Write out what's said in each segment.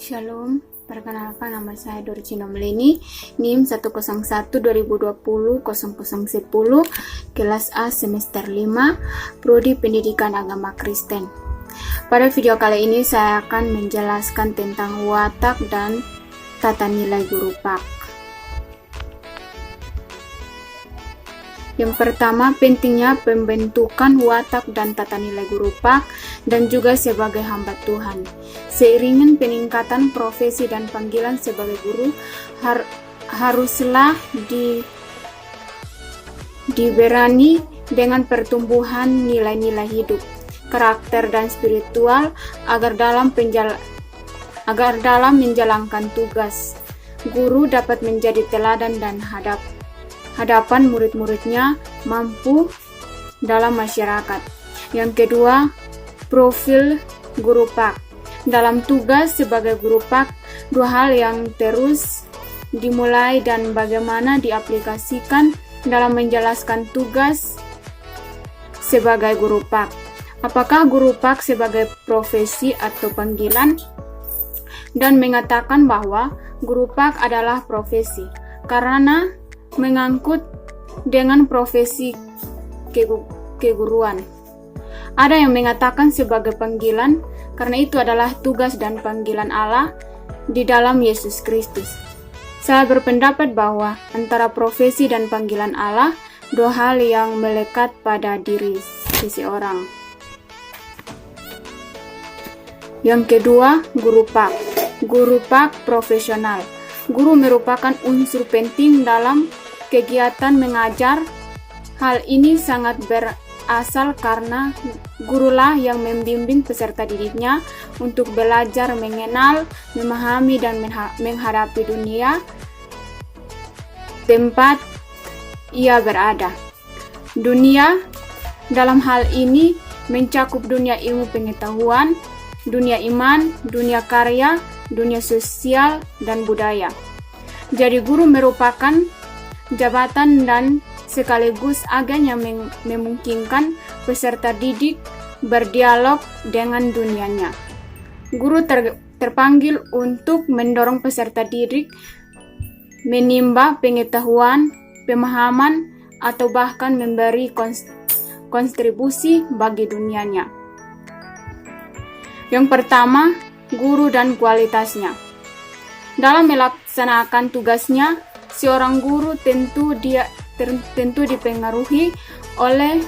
Shalom, perkenalkan nama saya Dorcino Meleni, NIM 101-2020-0010, kelas A semester 5, Prodi Pendidikan Agama Kristen. Pada video kali ini saya akan menjelaskan tentang watak dan tata nilai guru PAK. Yang pertama, pentingnya pembentukan watak dan tata nilai guru PAK dan juga sebagai hamba Tuhan. Seiring peningkatan profesi dan panggilan sebagai guru, haruslah diberani dengan pertumbuhan nilai-nilai hidup, karakter dan spiritual agar dalam menjalankan tugas, guru dapat menjadi teladan dan hadapan murid-muridnya mampu dalam masyarakat. Yang kedua, profil guru PAK. Dalam tugas sebagai guru PAK, dua hal yang terus dimulai dan bagaimana diaplikasikan dalam menjelaskan tugas sebagai guru PAK. Apakah guru PAK sebagai profesi atau panggilan? Dan mengatakan bahwa guru PAK adalah profesi karena mengangkut dengan profesi keguruan. Ada yang mengatakan sebagai panggilan karena itu adalah tugas dan panggilan Allah di dalam Yesus Kristus. Saya berpendapat bahwa antara profesi dan panggilan Allah dua hal yang melekat pada diri seseorang. Yang kedua, guru PAK. Guru PAK profesional. Guru merupakan unsur penting dalam kegiatan mengajar. Hal ini sangat berasal karena gurulah yang membimbing peserta didiknya untuk belajar mengenal, memahami, dan menghadapi dunia tempat ia berada. Dunia dalam hal ini mencakup dunia ilmu pengetahuan, dunia iman, dunia karya, dunia sosial, dan budaya. Jadi guru merupakan jabatan dan sekaligus agen yang memungkinkan peserta didik berdialog dengan dunianya. Guru terpanggil untuk mendorong peserta didik menimba pengetahuan, pemahaman, atau bahkan memberi kontribusi bagi dunianya. Yang pertama, guru dan kualitasnya. Dalam melaksanakan tugasnya, seorang guru tentu dipengaruhi oleh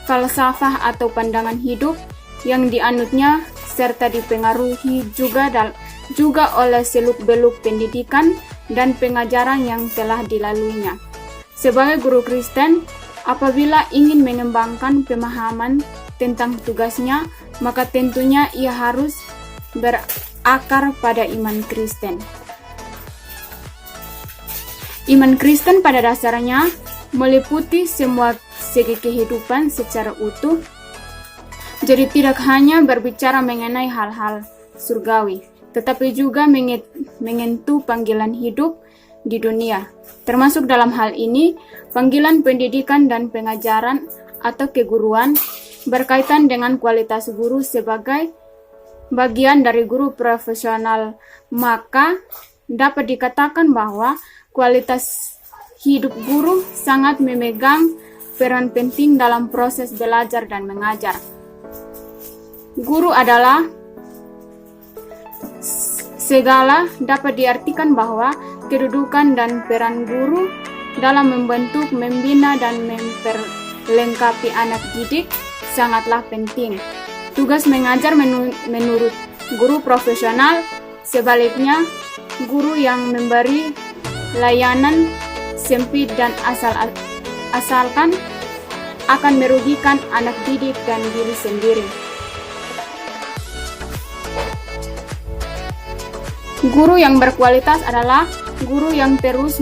falsafah atau pandangan hidup yang dianutnya serta dipengaruhi juga oleh seluk-beluk pendidikan dan pengajaran yang telah dilaluinya. Sebagai guru Kristen, apabila ingin mengembangkan pemahaman tentang tugasnya, maka tentunya ia harus berakar pada iman Kristen. Iman Kristen pada dasarnya meliputi semua segi kehidupan secara utuh. Jadi tidak hanya berbicara mengenai hal-hal surgawi, tetapi juga menyentuh panggilan hidup di dunia. Termasuk dalam hal ini, panggilan pendidikan dan pengajaran atau keguruan berkaitan dengan kualitas guru sebagai bagian dari guru profesional. Maka dapat dikatakan bahwa kualitas hidup guru sangat memegang peran penting dalam proses belajar dan mengajar. Guru adalah segala. Dapat diartikan bahwa kedudukan dan peran guru dalam membentuk, membina, dan memperlengkapi anak didik sangatlah penting. Tugas mengajar menurut guru profesional, sebaliknya guru yang memberi layanan sempit dan asalkan akan merugikan anak didik dan diri sendiri. Guru yang berkualitas adalah guru yang terus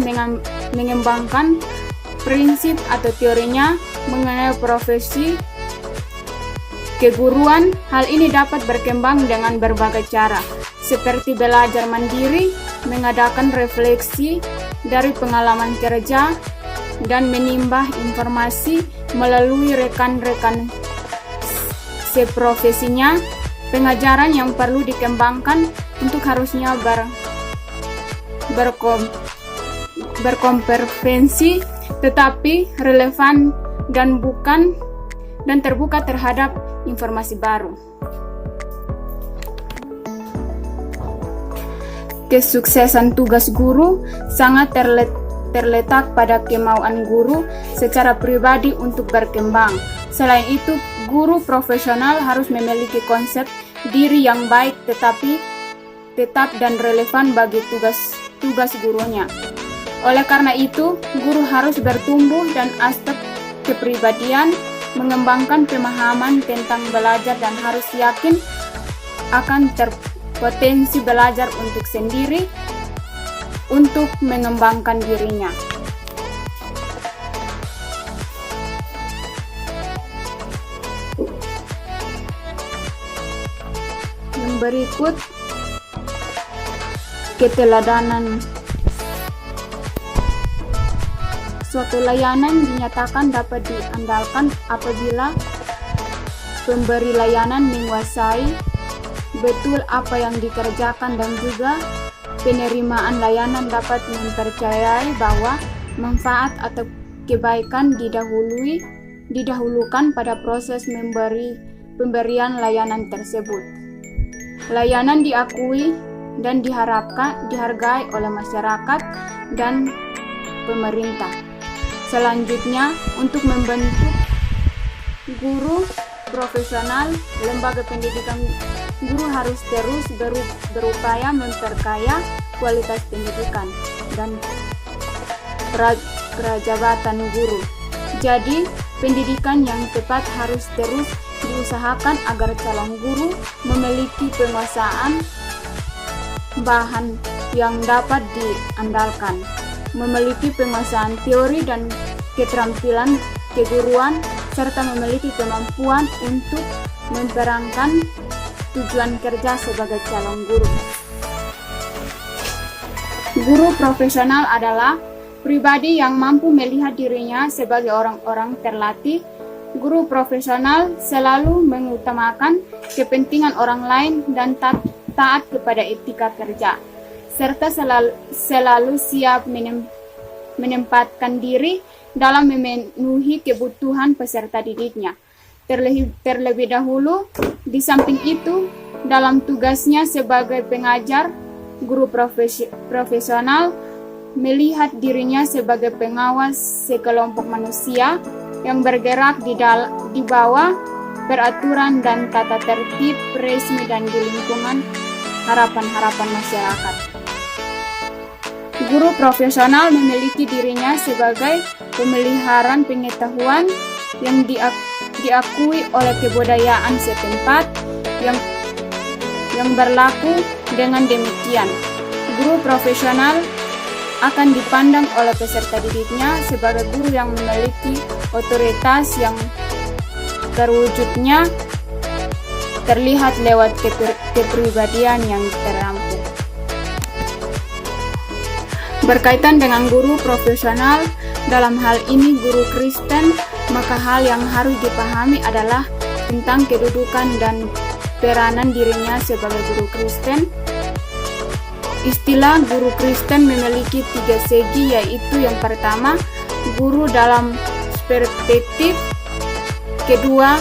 mengembangkan prinsip atau teorinya mengenai profesi keguruan. Hal ini dapat berkembang dengan berbagai cara, seperti belajar mandiri, mengadakan refleksi dari pengalaman kerja, dan menimba informasi melalui rekan-rekan seprofesinya, pengajaran yang perlu dikembangkan untuk harusnya berkompetensi tetapi relevan dan terbuka terhadap informasi baru. Kesuksesan tugas guru sangat terletak pada kemauan guru secara pribadi untuk berkembang. Selain itu, guru profesional harus memiliki konsep diri yang baik tetap dan relevan bagi tugas gurunya. Oleh karena itu, guru harus bertumbuh dan aspek kepribadian, mengembangkan pemahaman tentang belajar dan harus yakin akan potensi belajar untuk sendiri untuk mengembangkan dirinya. Yang berikut, keteladanan. Suatu layanan dinyatakan dapat diandalkan apabila pemberi layanan menguasai betul apa yang dikerjakan dan juga penerimaan layanan dapat mempercayai bahwa manfaat atau kebaikan didahulukan pada proses pemberian layanan tersebut. Layanan diakui dan dihargai oleh masyarakat dan pemerintah. Selanjutnya, untuk membentuk guru profesional, lembaga pendidikan guru harus terus berupaya memperkaya kualitas pendidikan dan prajabatan guru. Jadi, pendidikan yang tepat harus terus diusahakan agar calon guru memiliki penguasaan bahan yang dapat diandalkan, memiliki penguasaan teori dan keterampilan keguruan, serta memiliki kemampuan untuk memperangkan tujuan kerja sebagai calon guru. Guru profesional adalah pribadi yang mampu melihat dirinya sebagai orang-orang terlatih. Guru profesional selalu mengutamakan kepentingan orang lain dan taat kepada etika kerja, serta selalu siap menempatkan diri dalam memenuhi kebutuhan peserta didiknya. Terlebih dahulu, di samping itu, dalam tugasnya sebagai pengajar, guru profesional melihat dirinya sebagai pengawas sekelompok manusia yang bergerak di bawah peraturan dan tata tertib resmi dan di lingkungan harapan-harapan masyarakat. Guru profesional memiliki dirinya sebagai pemeliharaan pengetahuan yang diakui oleh kebudayaan setempat yang berlaku. Dengan demikian, guru profesional akan dipandang oleh peserta didiknya sebagai guru yang memiliki otoritas yang terwujudnya terlihat lewat kepribadian yang terampil. Berkaitan dengan guru profesional, dalam hal ini guru Kristen, maka hal yang harus dipahami adalah tentang kedudukan dan peranan dirinya sebagai guru Kristen. Istilah guru Kristen memiliki 3 segi, yaitu yang pertama, guru dalam perspektif, kedua,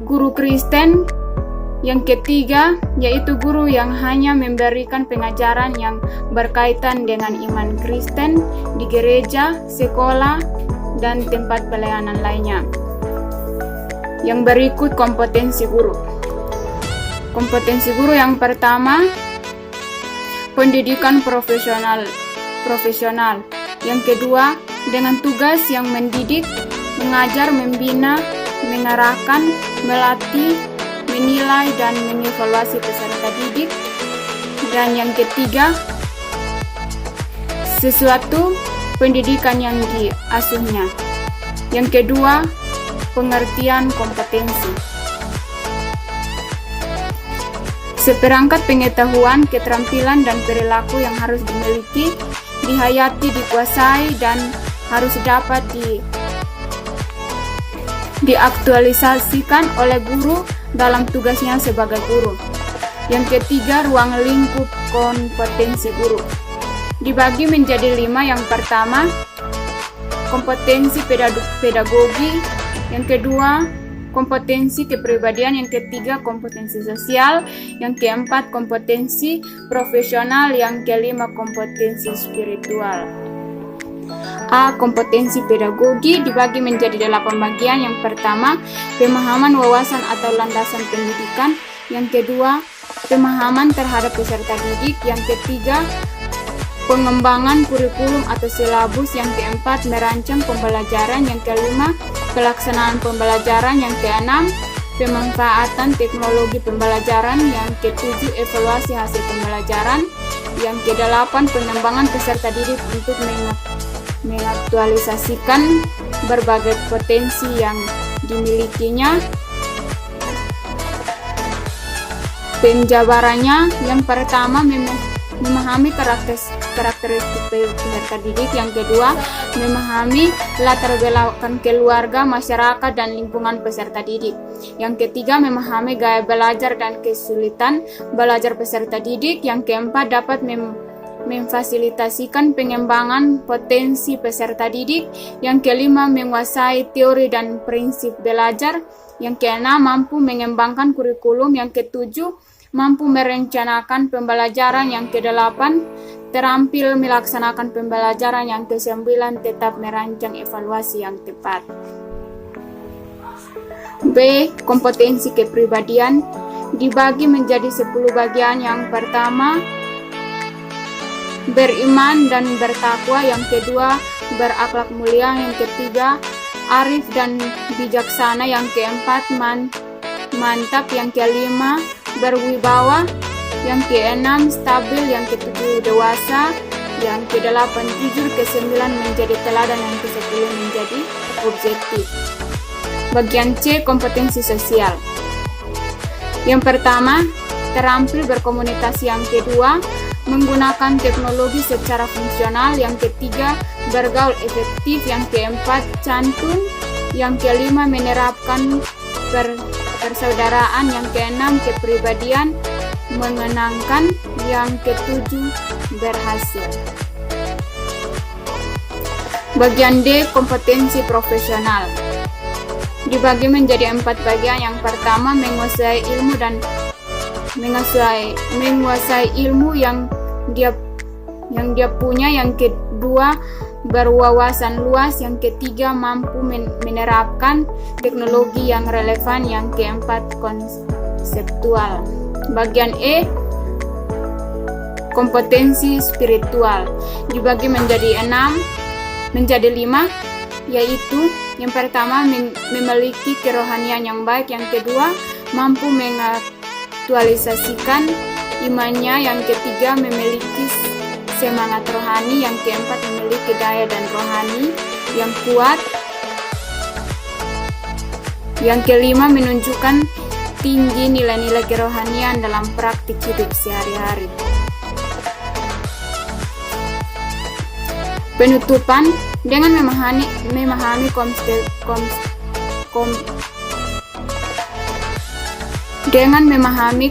guru Kristen, yang ketiga, yaitu guru yang hanya memberikan pengajaran yang berkaitan dengan iman Kristen di gereja, sekolah, dan tempat pelayanan lainnya. Yang berikut kompetensi guru. Kompetensi guru yang pertama, pendidikan profesional. Yang kedua, dengan tugas yang mendidik, mengajar, membina, mengarahkan, melatih, menilai dan mengevaluasi peserta didik. Dan yang ketiga, sesuatu pendidikan yang diasuhnya. Yang kedua, pengertian kompetensi. Seperangkat pengetahuan, keterampilan, dan perilaku yang harus dimiliki, dihayati, dikuasai, dan harus dapat diaktualisasikan oleh guru dalam tugasnya sebagai guru. Yang ketiga, ruang lingkup kompetensi guru dibagi menjadi 5. Yang pertama, kompetensi pedagogi. Yang kedua, kompetensi kepribadian. Yang ketiga, kompetensi sosial. Yang keempat, kompetensi profesional. Yang kelima, kompetensi spiritual. A. Kompetensi pedagogi dibagi menjadi 8 bagian. Yang pertama, pemahaman wawasan atau landasan pendidikan. Yang kedua, pemahaman terhadap peserta didik. Yang ketiga, pengembangan kurikulum atau silabus. Yang keempat, merancang pembelajaran. Yang kelima, pelaksanaan pembelajaran. Yang keenam, pemanfaatan teknologi pembelajaran. Yang ketujuh, evaluasi hasil pembelajaran. Yang kedelapan, pengembangan peserta didik untuk mengaktualisasikan berbagai potensi yang dimilikinya. Penjabarannya, yang pertama, memahami karakteristik peserta didik. Yang kedua, memahami latar belakang keluarga, masyarakat, dan lingkungan peserta didik. Yang ketiga, memahami gaya belajar dan kesulitan belajar peserta didik. Yang keempat, dapat memfasilitasikan pengembangan potensi peserta didik. Yang kelima, menguasai teori dan prinsip belajar. Yang keenam, mampu mengembangkan kurikulum. Yang ketujuh, mampu merencanakan pembelajaran. Yang kedelapan, terampil melaksanakan pembelajaran. Yang kesembilan, tetap merancang evaluasi yang tepat. B. Kompetensi kepribadian dibagi menjadi 10 bagian. Yang pertama, beriman dan bertakwa. Yang kedua, berakhlak mulia. Yang ketiga, arif dan bijaksana. Yang keempat, mantap. Yang kelima, berwibawa. Yang keenam, stabil. Yang ketujuh, dewasa. Yang kedelapan, jujur. Kesembilan, menjadi teladan. Yang kesepuluh, menjadi objektif. Bagian C. Kompetensi sosial. Yang pertama, terampil berkomunikasi. Yang kedua, menggunakan teknologi secara fungsional. Yang ketiga, bergaul efektif. Yang keempat, santun. Yang kelima, menerapkan persaudaraan. Yang keenam, kepribadian mengenangkan. Yang ketujuh, berhasil. Bagian D. Kompetensi profesional dibagi menjadi 4 bagian. Yang pertama, menguasai ilmu yang dia punya. Yang kedua, berwawasan luas. Yang ketiga, mampu menerapkan teknologi yang relevan. Yang keempat, konseptual. Bagian E. Kompetensi spiritual dibagi menjadi 5, yaitu yang pertama, memiliki kerohanian yang baik. Yang kedua, mampu mengaktualisasikan imannya. Yang ketiga, memiliki semangat rohani. Yang keempat, memiliki daya dan rohani yang kuat. Yang kelima, menunjukkan tinggi nilai-nilai kerohanian dalam praktik hidup sehari-hari. Penutupan, dengan memahami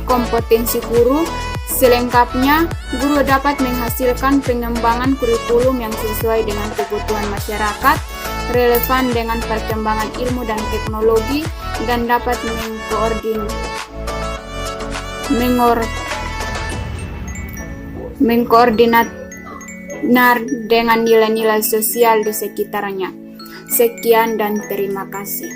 kompetensi guru selengkapnya, guru dapat menghasilkan pengembangan kurikulum yang sesuai dengan kebutuhan masyarakat, relevan dengan perkembangan ilmu dan teknologi, dan dapat mengkoordinat dengan nilai-nilai sosial di sekitarnya. Sekian dan terima kasih.